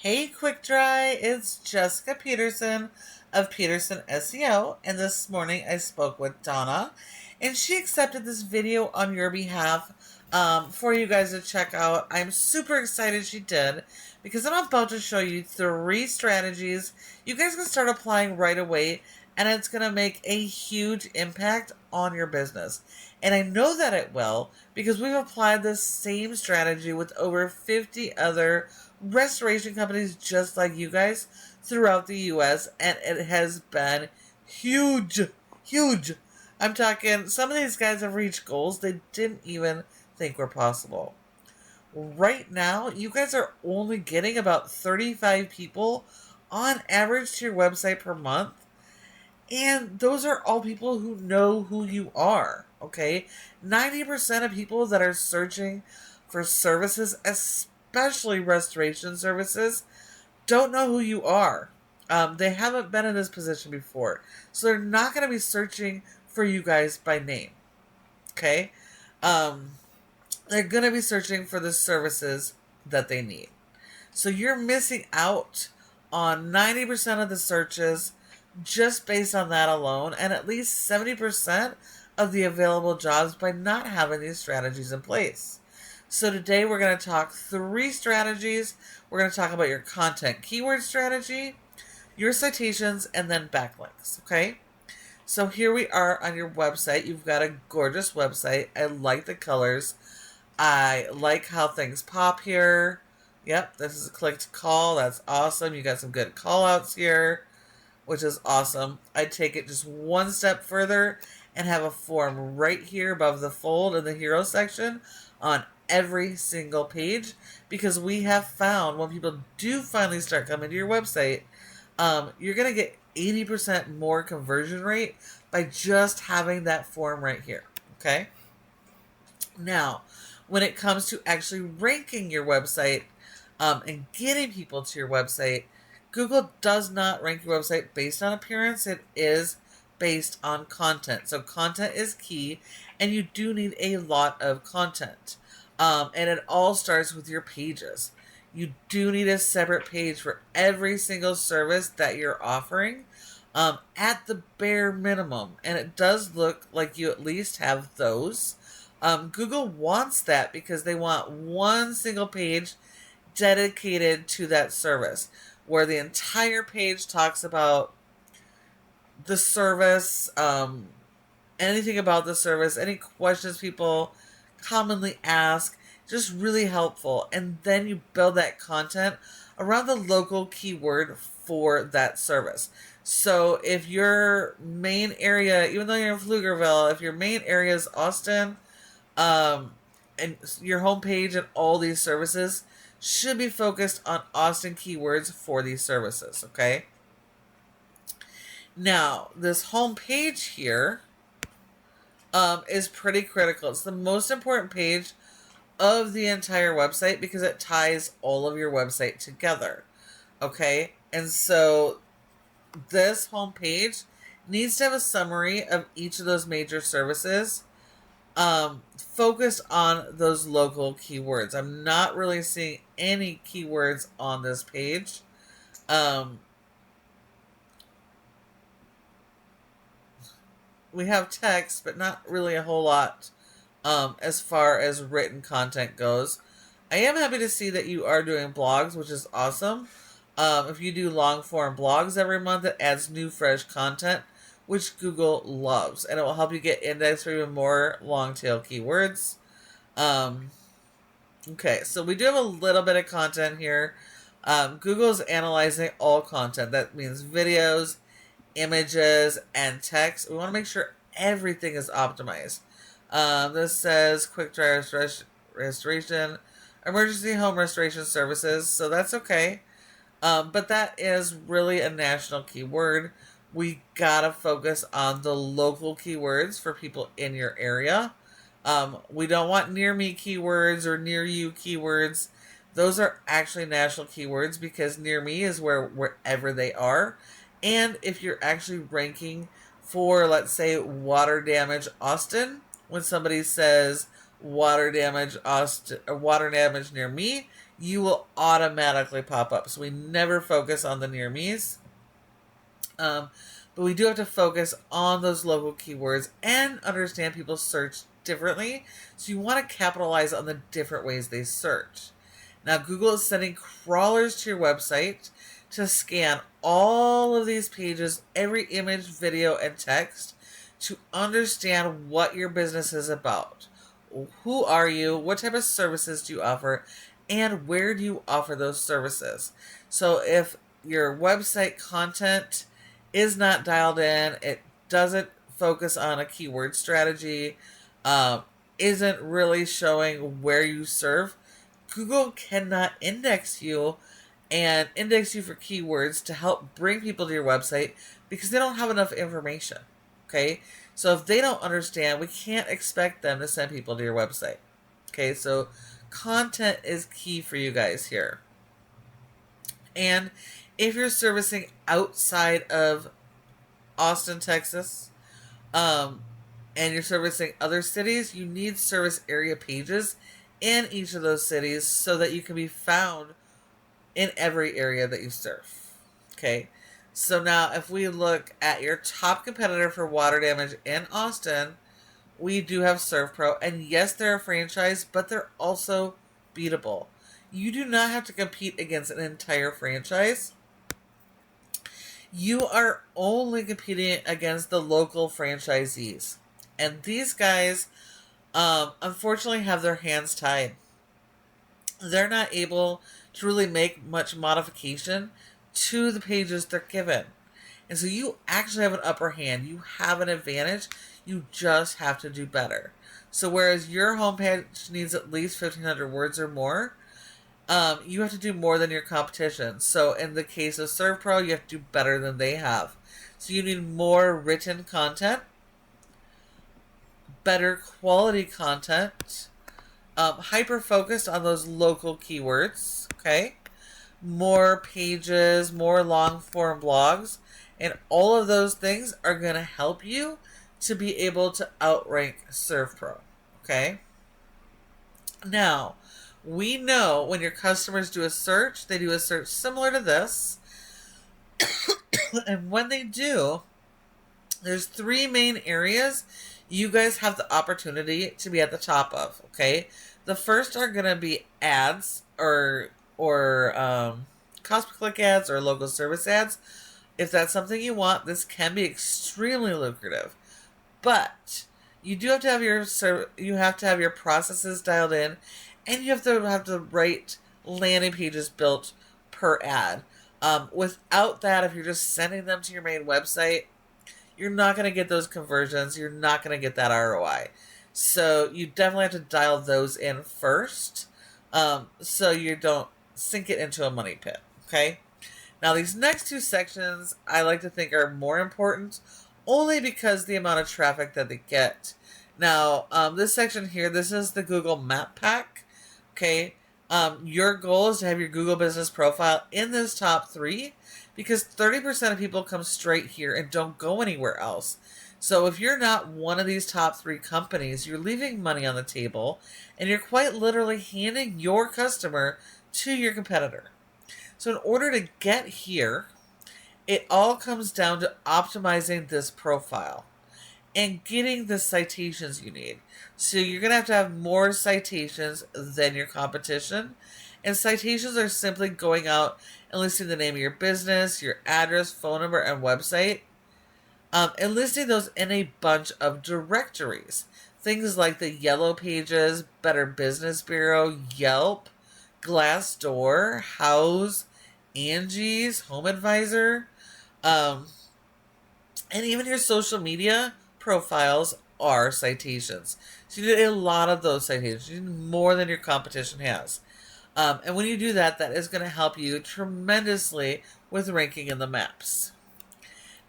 Hey QuickDry, it's Jessica Peterson of Peterson SEO, and this morning I spoke with Donna, and she accepted this video on your behalf for you guys to check out. I'm super excited she did, because I'm about to show you 3 strategies you guys can start applying right away, and it's going to make a huge impact on your business. And I know that it will, because we've applied this same strategy with over 50 other restoration companies just like you guys throughout the US, and it has been huge. I'm talking, some of these guys have reached goals they didn't even think were possible. Right now, you guys are only getting about 35 people on average to your website per month. And those are all people who know who you are, okay? 90% of people that are searching for services, especially restoration services, don't know who you are. They haven't been in this position before. So they're not going to be searching for you guys by name, okay? They're going to be searching for the services that they need. So you're missing out on 90% of the searches just based on that alone, and at least 70% of the available jobs by not having these strategies in place. So today we're going to talk 3 strategies. We're going to talk about your content keyword strategy, your citations, and then backlinks, okay? So here we are on your website. You've got a gorgeous website. I like the colors. I like how things pop here. Yep, this is a click to call. That's awesome. You got some good call outs here, which is awesome. I'd take it just one step further and have a form right here above the fold in the hero section on every single page, because we have found when people do finally start coming to your website, you're going to get 80% more conversion rate by just having that form right here, okay? Now, when it comes to actually ranking your website and getting people to your website, Google does not rank your website based on appearance. It is based on content. So content is key, and you do need a lot of content. And it all starts with your pages. You do need a separate page for every single service that you're offering at the bare minimum. And it does look like you at least have those. Google wants that because they want one single page dedicated to that service, where the entire page talks about the service, anything about the service, any questions people commonly ask, just really helpful. And then you build that content around the local keyword for that service. So if your main area, even though you're in Pflugerville, if your main area is Austin, and your homepage and all these services should be focused on Austin keywords for these services, okay? Now, this home page here is pretty critical. It's the most important page of the entire website because it ties all of your website together, okay? And so this home page needs to have a summary of each of those major services focused on those local keywords. I'm not really seeing any keywords on this page. We have text, but not really a whole lot as far as written content goes. I am happy to see that you are doing blogs, which is awesome. If you do long form blogs every month, it adds new fresh content, which Google loves, and it will help you get indexed for even more long tail keywords. Okay, so we do have a little bit of content here. Google's analyzing all content. That means videos, images, and text. We want to make sure everything is optimized. This says QuickDry Restoration, emergency home restoration services, so that's okay. But that is really a national keyword. We gotta focus on the local keywords for people in your area. We don't want near me keywords or near you keywords. Those are actually national keywords because near me is wherever they are. And if you're actually ranking for, let's say, water damage Austin, when somebody says water damage Austin or water damage near me, you will automatically pop up. So we never focus on the near me's. But we do have to focus on those local keywords and understand people search differently. So you want to capitalize on the different ways they search. Now, Google is sending crawlers to your website to scan all of these pages, every image, video, and text, to understand what your business is about. Who are you? What type of services do you offer? And where do you offer those services? So if your website content is not dialed in, it doesn't focus on a keyword strategy, isn't really showing where you serve, Google cannot index you and index you for keywords to help bring people to your website because they don't have enough information. Okay, so if they don't understand, we can't expect them to send people to your website. Okay, so content is key for you guys here. And if you're servicing outside of Austin, Texas, and you're servicing other cities, you need service area pages in each of those cities so that you can be found in every area that you serve. Okay, so now if we look at your top competitor for water damage in Austin, we do have SERVPRO, and yes, they're a franchise, but they're also beatable. You do not have to compete against an entire franchise. You are only competing against the local franchisees. And these guys, unfortunately, have their hands tied. They're not able to really make much modification to the pages they're given. And so you actually have an upper hand. You have an advantage. You just have to do better. So whereas your homepage needs at least 1,500 words or more, you have to do more than your competition. So in the case of SERVPRO, you have to do better than they have. So you need more written content, better quality content, hyper-focused on those local keywords, okay? More pages, more long-form blogs, and all of those things are going to help you to be able to outrank SERVPRO, okay? Now, we know when your customers do a search, they do a search similar to this. And when they do, there's three main areas you guys have the opportunity to be at the top of, okay? The first are going to be ads or cost per click ads or local service ads. If that's something you want, this can be extremely lucrative. But you do have to have your processes dialed in, and you have the right landing pages built per ad. Without that, if you're just sending them to your main website, you're not going to get those conversions. You're not going to get that ROI. So you definitely have to dial those in first, so you don't sink it into a money pit. Okay. Now these next two sections I like to think are more important, only because the amount of traffic that they get. Now this section here, this is the Google Map Pack. Okay. Your goal is to have your Google business profile in this top 3, because 30% of people come straight here and don't go anywhere else. So if you're not one of these top 3 companies, you're leaving money on the table, and you're quite literally handing your customer to your competitor. So in order to get here, it all comes down to optimizing this profile and getting the citations you need. So you're going to have more citations than your competition. And citations are simply going out and listing the name of your business, your address, phone number, and website, and listing those in a bunch of directories. Things like the Yellow Pages, Better Business Bureau, Yelp, Glassdoor, Houzz, Angie's, Home Advisor, and even your social media profiles are citations. So you need a lot of those citations. You need more than your competition has. And when you do that, that is going to help you tremendously with ranking in the maps.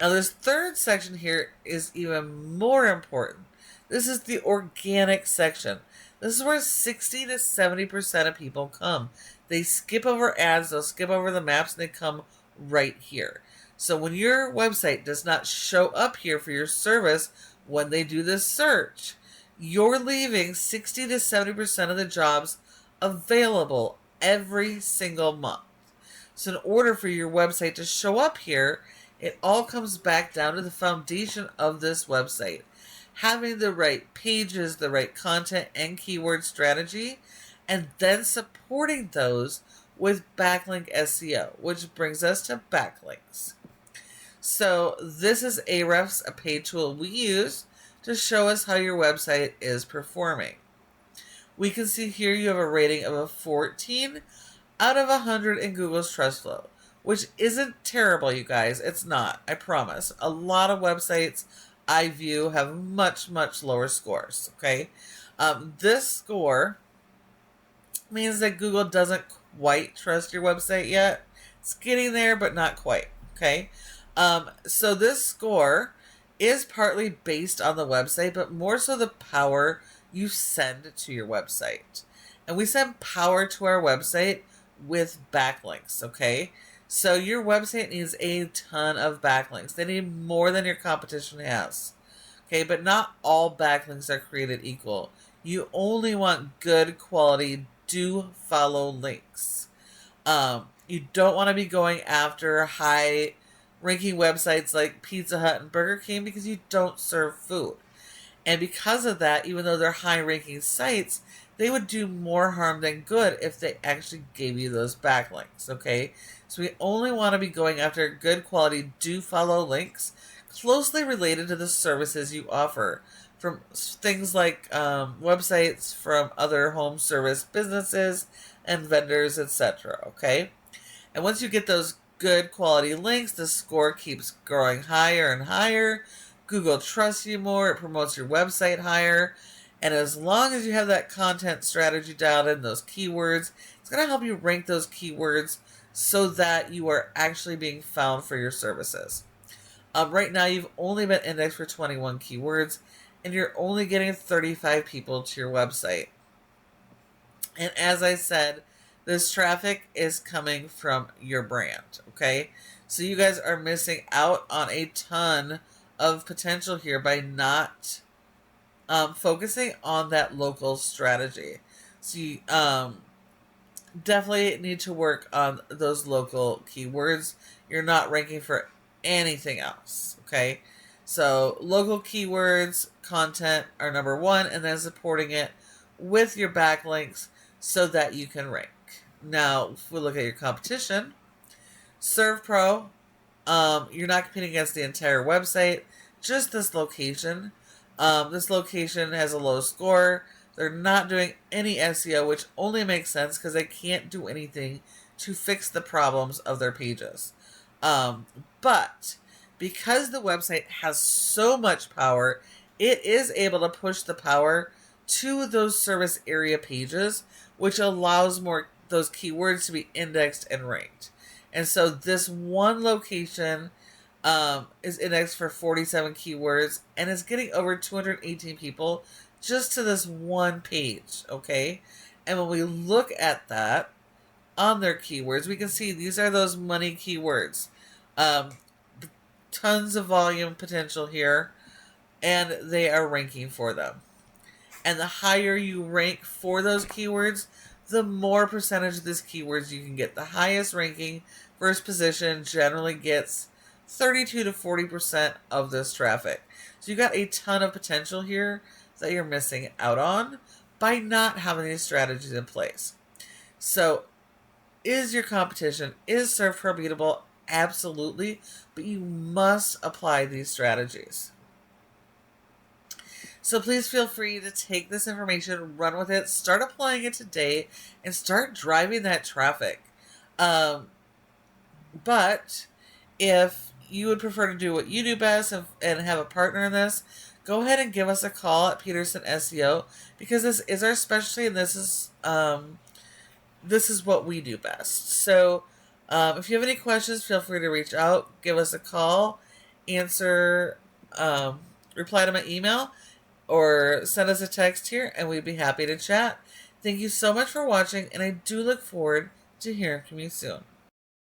Now this third section here is even more important. This is the organic section. This is where 60 to 70% of people come. They skip over ads, they'll skip over the maps, and they come right here. So when your website does not show up here for your service when they do this search, you're leaving 60 to 70% of the jobs available every single month. So in order for your website to show up here, it all comes back down to the foundation of this website. Having the right pages, the right content and keyword strategy, and then supporting those with backlink SEO, which brings us to backlinks. So this is Ahrefs, a paid tool we use to show us how your website is performing. We can see here you have a rating of a 14 out of 100 in Google's Trust Flow, which isn't terrible, you guys. It's not, I promise. A lot of websites I view have much, much lower scores, okay? This score means that Google doesn't quite trust your website yet. It's getting there, but not quite, okay? So this score is partly based on the website, but more so the power you send to your website. And we send power to our website with backlinks, okay? So your website needs a ton of backlinks. They need more than your competition has, okay? But not all backlinks are created equal. You only want good quality, do follow links. You don't want to be going after high ranking websites like Pizza Hut and Burger King because you don't serve food. And because of that, even though they're high ranking sites, they would do more harm than good if they actually gave you those backlinks, okay? So we only want to be going after good quality, do follow links closely related to the services you offer, from things like websites from other home service businesses and vendors, etc., okay? And once you get those good quality links, the score keeps growing higher and higher. Google trusts you more, it promotes your website higher, and as long as you have that content strategy dialed in, those keywords, it's going to help you rank those keywords so that you are actually being found for your services. Right now, you've only been indexed for 21 keywords, and you're only getting 35 people to your website. And as I said, this traffic is coming from your brand, okay? So you guys are missing out on a ton of potential here by not focusing on that local strategy. So you definitely need to work on those local keywords. You're not ranking for anything else, okay? So local keywords, content are number one, and then supporting it with your backlinks so that you can rank. Now, if we look at your competition, SERVPRO, you're not competing against the entire website, just this location. This location has a low score. They're not doing any SEO, which only makes sense because they can't do anything to fix the problems of their pages. But because the website has so much power, it is able to push the power to those service area pages, which allows more those keywords to be indexed and ranked. And so this one location is indexed for 47 keywords and is getting over 218 people just to this one page, okay? And when we look at that on their keywords, we can see these are those money keywords. Tons of volume potential here, and they are ranking for them. And the higher you rank for those keywords, the more percentage of these keywords you can get. The highest ranking first position generally gets 32 to 40% of this traffic. So you got a ton of potential here that you're missing out on by not having these strategies in place. So is your competition, is SERVPRO beatable? Absolutely, but you must apply these strategies. So please feel free to take this information, run with it, start applying it today, and start driving that traffic. But if you would prefer to do what you do best and have a partner in this, go ahead and give us a call at Peterson SEO, because this is our specialty and this is what we do best. So if you have any questions, feel free to reach out, give us a call, answer, reply to my email, or send us a text here, and we'd be happy to chat. Thank you so much for watching, and I do look forward to hearing from you soon.